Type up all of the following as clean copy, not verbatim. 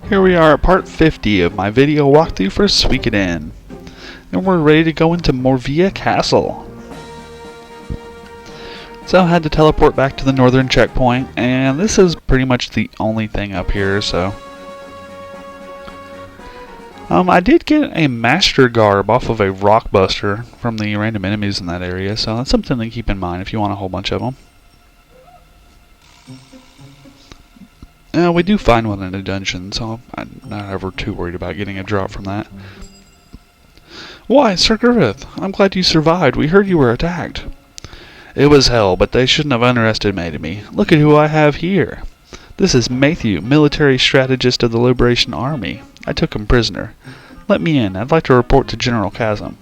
Here we are at part 50 of my video walkthrough for Suikoden. And we're ready to go into Morvia Castle. So I had to teleport back to the northern checkpoint, and this is pretty much the only thing up here, so... I did get a Master Garb off of a Rockbuster from the random enemies in that area, so that's something to keep in mind if you want a whole bunch of them. We do find one in a dungeon, so I'm not ever too worried about getting a drop from that. Why, Sir Griffith, I'm glad you survived. We heard you were attacked. It was hell, but they shouldn't have underestimated me. Look at who I have here. This is Matthew, military strategist of the Liberation Army. I took him prisoner. Let me in. I'd like to report to General Chasm.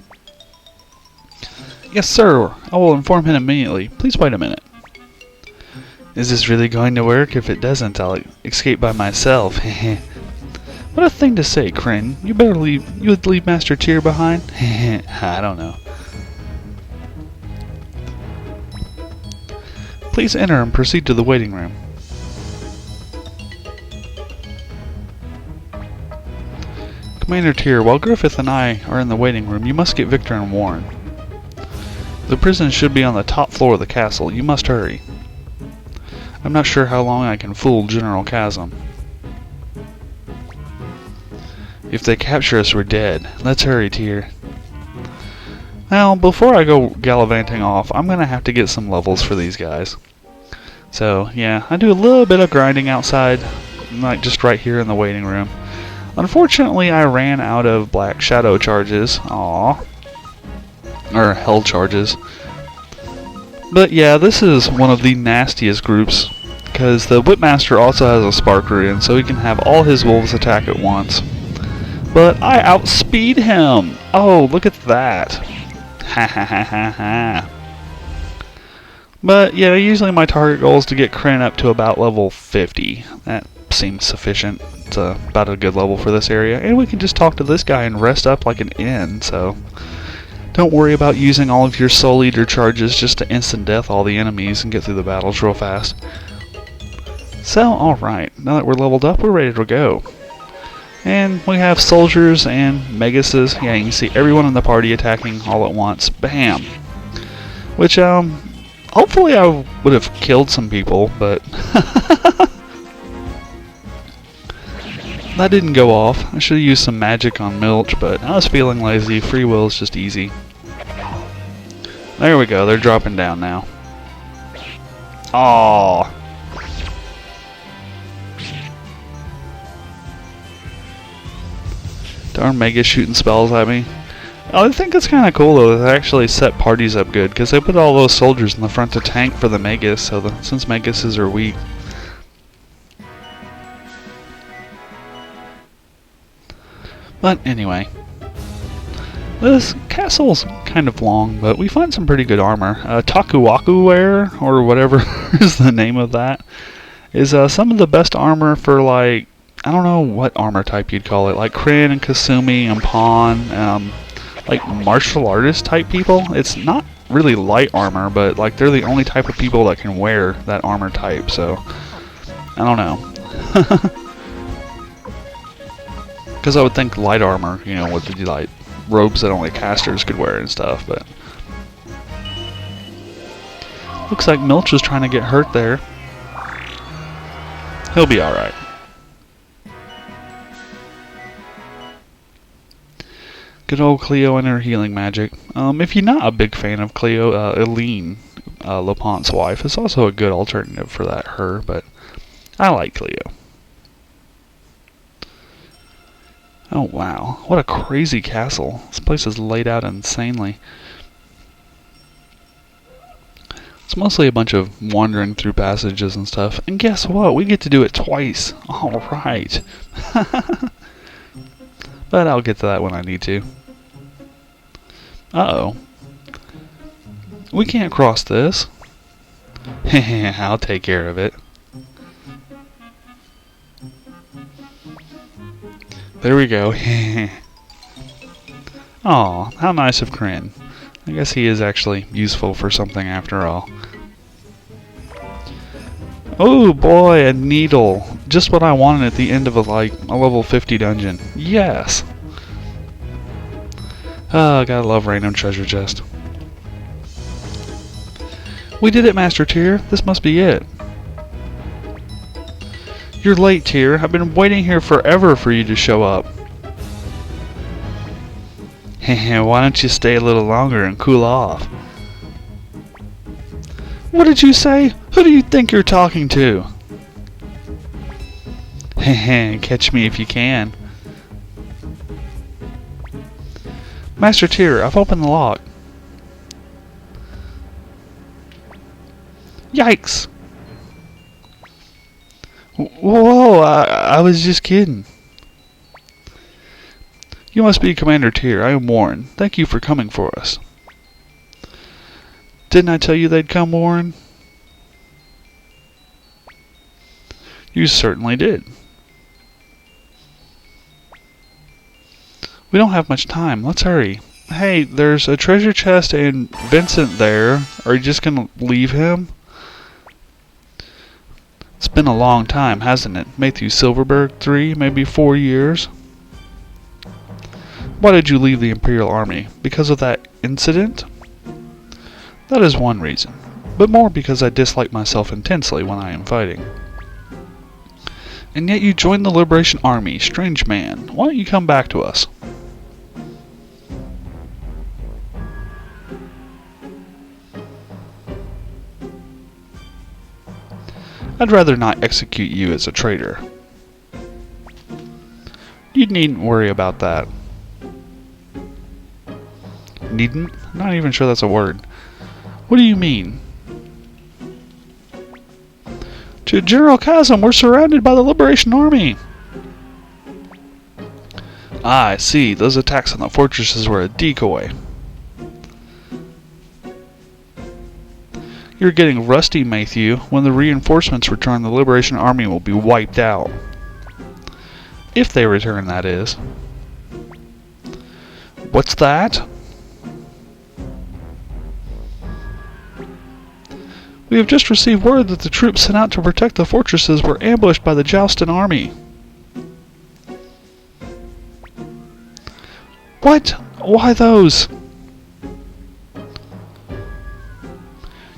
Yes, sir. I will inform him immediately. Please wait a minute. Is this really going to work? If it doesn't, I'll escape by myself. What a thing to say, Kryn. You would leave Master Tyr behind? I don't know. Please enter and proceed to the waiting room. Commander Tyr, while Griffith and I are in the waiting room, you must get Victor and Warren. The prison should be on the top floor of the castle. You must hurry. I'm not sure how long I can fool General Chasm. If they capture us, we're dead. Let's hurry, Tyr. Now, before I go gallivanting off, I'm gonna have to get some levels for these guys. So, yeah, I do a little bit of grinding outside, like just right here in the waiting room. Unfortunately, I ran out of Black Shadow charges. Aww. Or Hell charges. But yeah, this is one of the nastiest groups, because the Whipmaster also has a Spark Rune, so he can have all his wolves attack at once. But I outspeed him! Oh, look at that! Ha ha ha ha ha. But yeah, usually my target goal is to get Kryn up to about level 50. That seems sufficient. It's about a good level for this area. And we can just talk to this guy and rest up like an inn, so... Don't worry about using all of your Soul Eater charges just to instant death all the enemies and get through the battles real fast. So, alright, now that we're leveled up, we're ready to go. And we have soldiers and Megases. Yeah, you can see everyone in the party attacking all at once. Bam! Which, hopefully I would have killed some people, but... That didn't go off. I should have used some magic on Milch, but I was feeling lazy. Free will is just easy. There we go. They're dropping down now. Aww. Darn Mega shooting spells at me. I think it's kind of cool though that they actually set parties up good, because they put all those soldiers in the front to tank for the Megas, so since Megases are weak. But anyway, this castle's kind of long, but we find some pretty good armor. Takuwaku wear, or whatever is the name of that, is some of the best armor for, like, I don't know what armor type you'd call it, like Kryn and Kasumi and Pawn, like martial artist type people. It's not really light armor, but like they're the only type of people that can wear that armor type, so I don't know. Because I would think light armor, you know, would be like robes that only casters could wear and stuff, but... Looks like Milch was trying to get hurt there. He'll be alright. Good old Cleo and her healing magic. If you're not a big fan of Cleo, Eileen, LaPonte's wife, is also a good alternative for her, but I like Cleo. Oh wow, what a crazy castle. This place is laid out insanely. It's mostly a bunch of wandering through passages and stuff. And guess what? We get to do it twice. Alright. But I'll get to that when I need to. Uh-oh. We can't cross this. I'll take care of it. There we go. Aw, how nice of Kryn. I guess he is actually useful for something after all. Oh boy, a needle. just what I wanted at the end of a level 50 dungeon. Yes! Oh, gotta love random treasure chest. We did it, Master Tyr. This must be it. You're late, Tyr. I've been waiting here forever for you to show up. Heh, why don't you stay a little longer and cool off? What did you say? Who do you think you're talking to? Heh, catch me if you can. Master Tyr, I've opened the lock. Yikes! Whoa, I was just kidding. You must be Commander Tyr. I am Warren. Thank you for coming for us. Didn't I tell you they'd come, Warren? You certainly did. We don't have much time. Let's hurry. Hey, there's a treasure chest and Vincent there. Are you just gonna leave him? It's been a long time, hasn't it? Matthew Silverberg, 3, maybe 4 years. Why did you leave the Imperial Army? Because of that incident? That is one reason, but more because I dislike myself intensely when I am fighting. And yet you joined the Liberation Army, strange man. Why don't you come back to us? I'd rather not execute you as a traitor. You needn't worry about that. Needn't? I'm not even sure that's a word. What do you mean? To General Chasm, we're surrounded by the Liberation Army. Ah, I see. Those attacks on the fortresses were a decoy. You're getting rusty, Matthew. When the reinforcements return, the Liberation Army will be wiped out. If they return, that is. What's that? We have just received word that the troops sent out to protect the fortresses were ambushed by the Joustin army. What? Why those?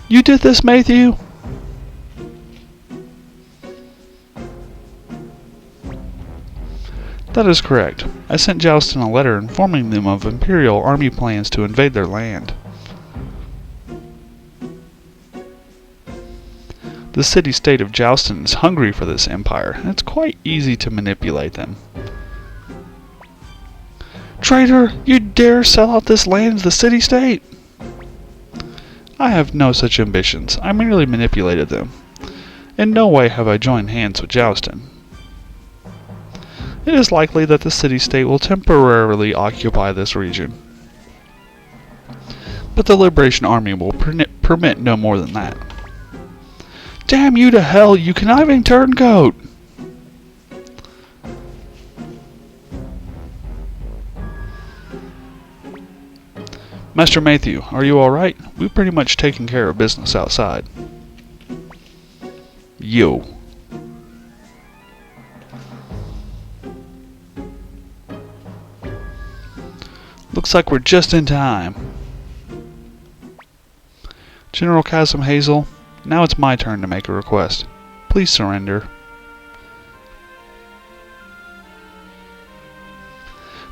You did this, Matthew? That is correct. I sent Joustin a letter informing them of Imperial Army plans to invade their land. The city-state of Joustin is hungry for this empire, and it's quite easy to manipulate them. Traitor! You dare sell out this land to the city-state? I have no such ambitions. I merely manipulated them. In no way have I joined hands with Joustin. It is likely that the city-state will temporarily occupy this region. But the Liberation Army will permit no more than that. Damn you to hell, you conniving turncoat! Master Matthew, are you alright? We've pretty much taken care of business outside. Yo. Looks like we're just in time. General Chasm Hazel, now it's my turn to make a request. Please surrender.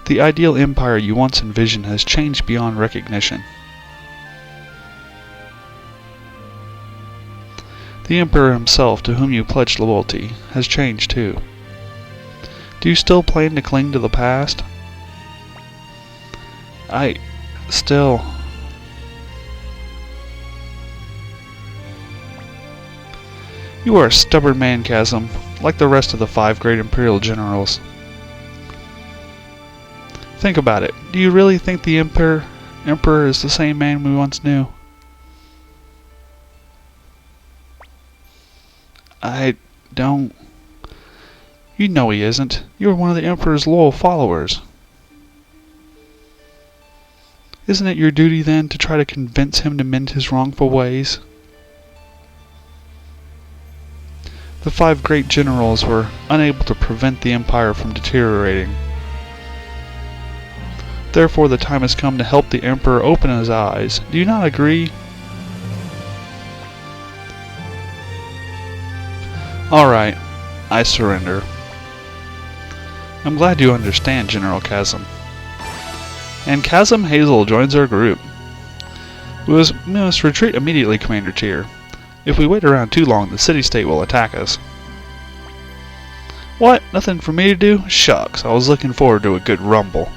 The ideal empire you once envisioned has changed beyond recognition. The Emperor himself, to whom you pledged loyalty, has changed too. Do you still plan to cling to the past? Still... You are a stubborn man, Chasm, like the rest of the 5 great Imperial generals. Think about it. Do you really think the Emperor is the same man we once knew? I don't... You know he isn't. You're one of the Emperor's loyal followers. Isn't it your duty then to try to convince him to mend his wrongful ways? The 5 great generals were unable to prevent the empire from deteriorating. Therefore, the time has come to help the emperor open his eyes. Do you not agree? Alright, I surrender. I'm glad you understand, General Chasm. And Chasm Hazel joins our group. We must retreat immediately, Commander Tier. If we wait around too long, the city-state will attack us. What? Nothing for me to do? Shucks, I was looking forward to a good rumble.